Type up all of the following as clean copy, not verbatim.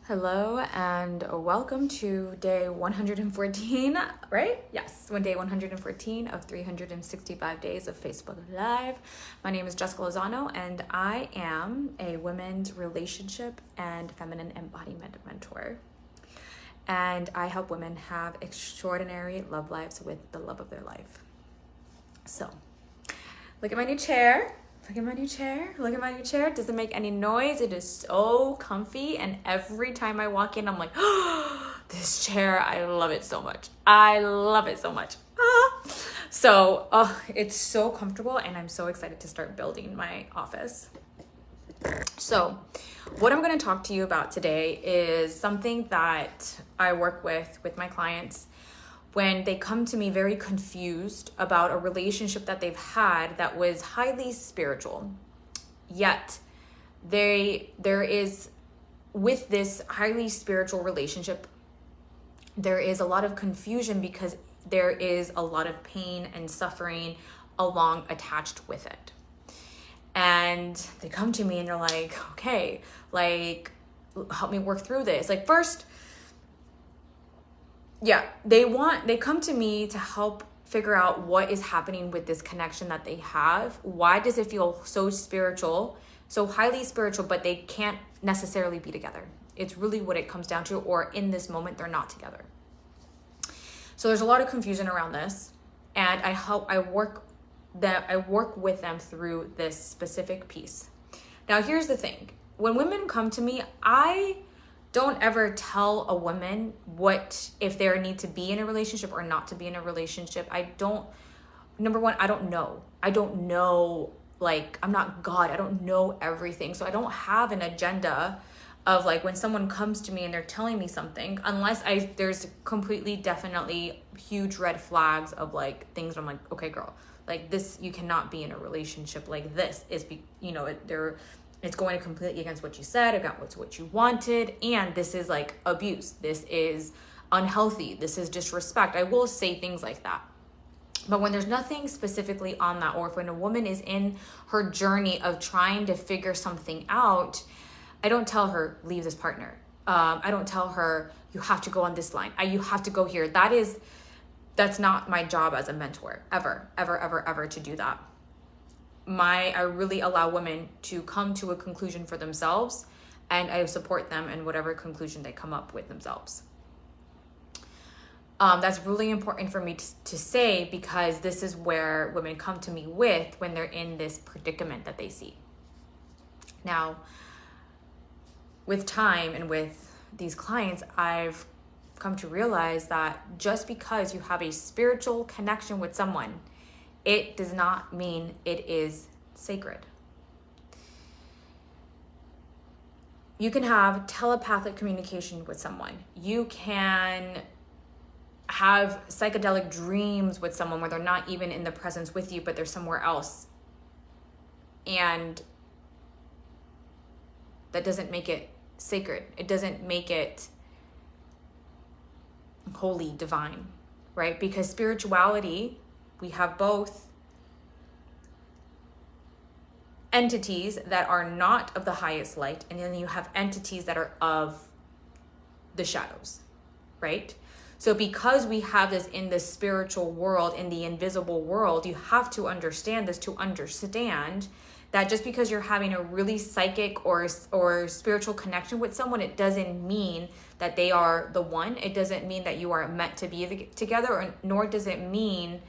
Hello and welcome to day 114, right? Yes, day 114 of 365 days of Facebook Live. My name is Jessica Lozano and I am a women's relationship and feminine embodiment mentor. And I help women have extraordinary love lives with the love of their life. So, look at my new chair. Look at my new chair. Look at my new chair. Doesn't make any noise. It is so comfy. And every time I walk in, I'm like, oh, this chair, I love it so much. I love it so much. So it's so comfortable and I'm so excited to start building my office. So what I'm going to talk to you about today is something that I work with my clients when they come to me very confused about a relationship that they've had that was highly spiritual. Yet there is, with this highly spiritual relationship, there is a lot of confusion because there is a lot of pain and suffering attached with it. And they come to me and they're like, okay, like, help me work through this. Like, first, they come to me to help figure out what is happening with this connection that they have. Why does it feel so spiritual, so highly spiritual, but they can't necessarily be together? It's really what it comes down to, or in this moment, they're not together. So there's a lot of confusion around this, and I work with them through this specific piece. Now, here's the thing. When women come to me, I don't ever tell a woman if they need to be in a relationship or not to be in a relationship. Number one, I don't know, like, I'm not God. I don't know everything. So I don't have an agenda of, like, when someone comes to me and they're telling me something, unless there's completely, definitely huge red flags of, like, things I'm like, okay, girl, like, this, you cannot be in a relationship like this. It's going completely against what you said, against what you wanted, and this is like abuse. This is unhealthy. This is disrespect. I will say things like that. But when there's nothing specifically on that, or if when a woman is in her journey of trying to figure something out, I don't tell her, leave this partner. I don't tell her, you have to go on this line. You have to go here. That's not my job as a mentor, ever to do that. I really allow women to come to a conclusion for themselves, and I support them in whatever conclusion they come up with themselves. That's really important for me to say, because this is where women come to me when they're in this predicament that they see. Now, with time and with these clients, I've come to realize that just because you have a spiritual connection with someone, it does not mean it is sacred. You can have telepathic communication with someone. You can have psychedelic dreams with someone where they're not even in the presence with you, but they're somewhere else. And that doesn't make it sacred. It doesn't make it holy, divine, right? Because spirituality, we have both entities that are not of the highest light, and then you have entities that are of the shadows, right? So because we have this in the spiritual world, in the invisible world, you have to understand this to understand that just because you're having a really psychic or spiritual connection with someone, it doesn't mean that they are the one. It doesn't mean that you are meant to be together, nor does it mean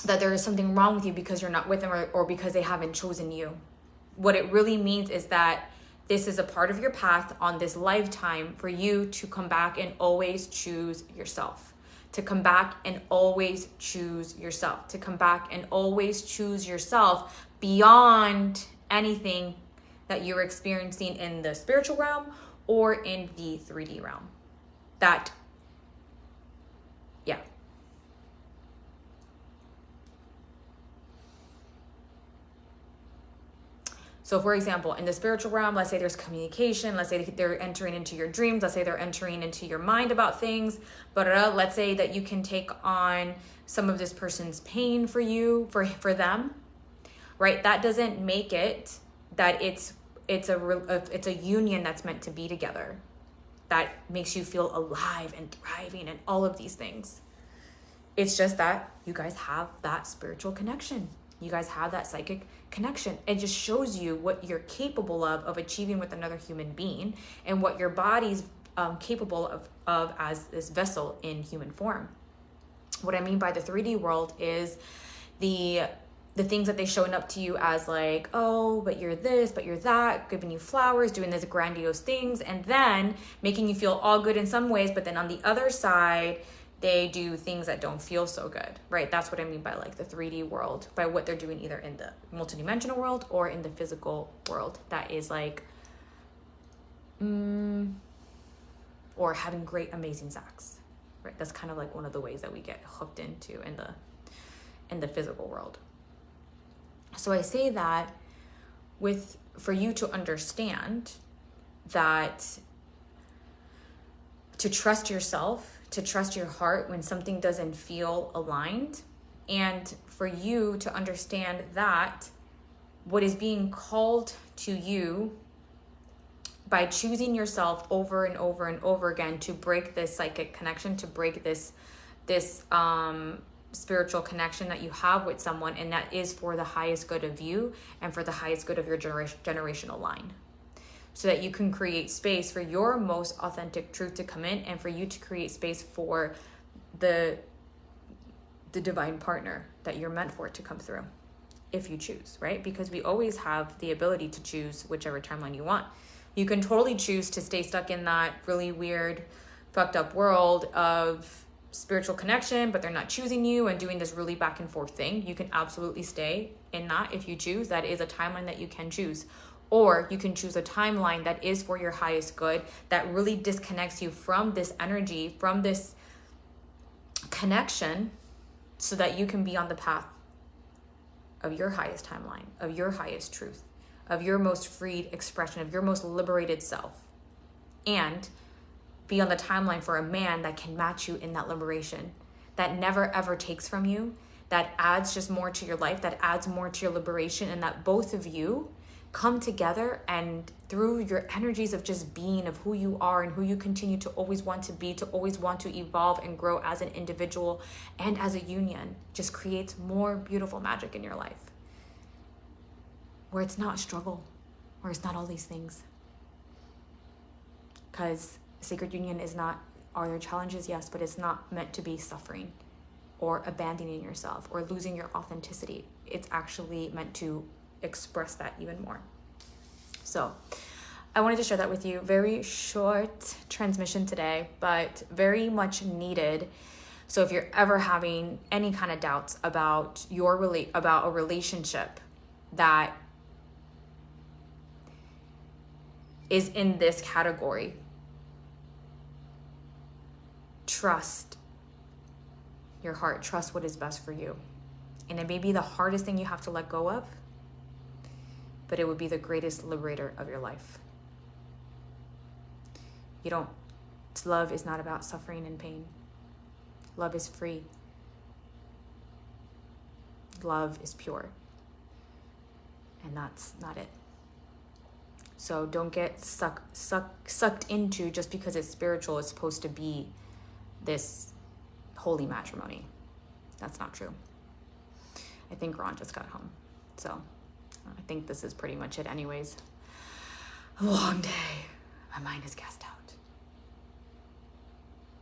that there is something wrong with you because you're not with them, or because they haven't chosen you. What it really means is that this is a part of your path on this lifetime for you to come back and always choose yourself. To come back and always choose yourself. To come back and always choose yourself beyond anything that you're experiencing in the spiritual realm or in the 3D realm. So for example, in the spiritual realm, let's say there's communication, let's say they're entering into your dreams, let's say they're entering into your mind about things, but let's say that you can take on some of this person's pain for you, for them, right? That doesn't make it that it's it's a union that's meant to be together, that makes you feel alive and thriving and all of these things. It's just that you guys have that spiritual connection. You guys have that psychic connection. It just shows you what you're capable of achieving with another human being, and what your body's capable of as this vessel in human form. What I mean by the 3D world is the things that they showing up to you as like, oh, but you're this, but you're that, giving you flowers, doing these grandiose things, and then making you feel all good in some ways, but then on the other side, they do things that don't feel so good, right? That's what I mean by like the 3D world, by what they're doing either in the multidimensional world or in the physical world. That is like, or having great, amazing sex, right? That's kind of like one of the ways that we get hooked into in the physical world. So I say that for you to understand that, to trust yourself, to trust your heart when something doesn't feel aligned, and for you to understand that what is being called to you by choosing yourself over and over and over again to break this psychic connection, to break this spiritual connection that you have with someone, and that is for the highest good of you and for the highest good of your generational line, so that you can create space for your most authentic truth to come in, and for you to create space for the divine partner that you're meant for to come through, if you choose, right? Because we always have the ability to choose whichever timeline you want. You can totally choose to stay stuck in that really weird, fucked up world of spiritual connection, but they're not choosing you and doing this really back and forth thing. You can absolutely stay in that if you choose. That is a timeline that you can choose. Or you can choose a timeline that is for your highest good, that really disconnects you from this energy, from this connection, so that you can be on the path of your highest timeline, of your highest truth, of your most freed expression, of your most liberated self, and be on the timeline for a man that can match you in that liberation, that never ever takes from you, that adds just more to your life, that adds more to your liberation, and that both of you come together, and through your energies of just being, of who you are and who you continue to always want to be, to always want to evolve and grow as an individual and as a union, just creates more beautiful magic in your life, where it's not struggle, where it's not all these things. Because sacred union are there challenges? Yes, but it's not meant to be suffering or abandoning yourself or losing your authenticity. It's actually meant to express that even more. So I wanted to share that with you. Very short transmission today, but very much needed. So if you're ever having any kind of doubts about about a relationship that is in this category, trust your heart, trust what is best for you. And it may be the hardest thing you have to let go of, but it would be the greatest liberator of your life. Love is not about suffering and pain. Love is free. Love is pure. And that's not it. So don't get sucked into, just because it's spiritual, it's supposed to be this holy matrimony. That's not true. I think Ron just got home. So I think this is pretty much it anyways. A long day. My mind is gassed out.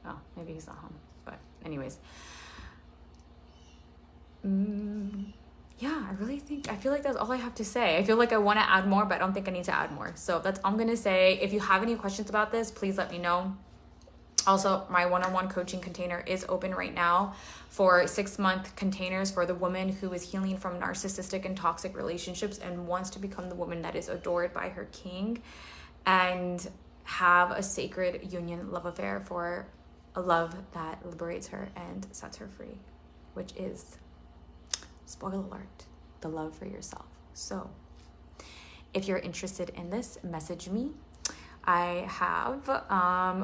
Oh, maybe he's not home. But anyways. Yeah, I feel like that's all I have to say. I feel like I want to add more, but I don't think I need to add more. So that's all I'm going to say. If you have any questions about this, please let me know. Also, my one-on-one coaching container is open right now for 6-month containers for the woman who is healing from narcissistic and toxic relationships and wants to become the woman that is adored by her king and have a sacred union love affair for a love that liberates her and sets her free, which is, spoiler alert, the love for yourself. So if you're interested in this, message me. I have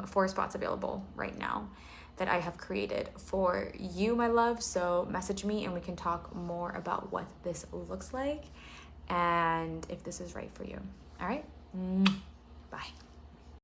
4 spots available right now that I have created for you, my love. So message me and we can talk more about what this looks like and if this is right for you. All right.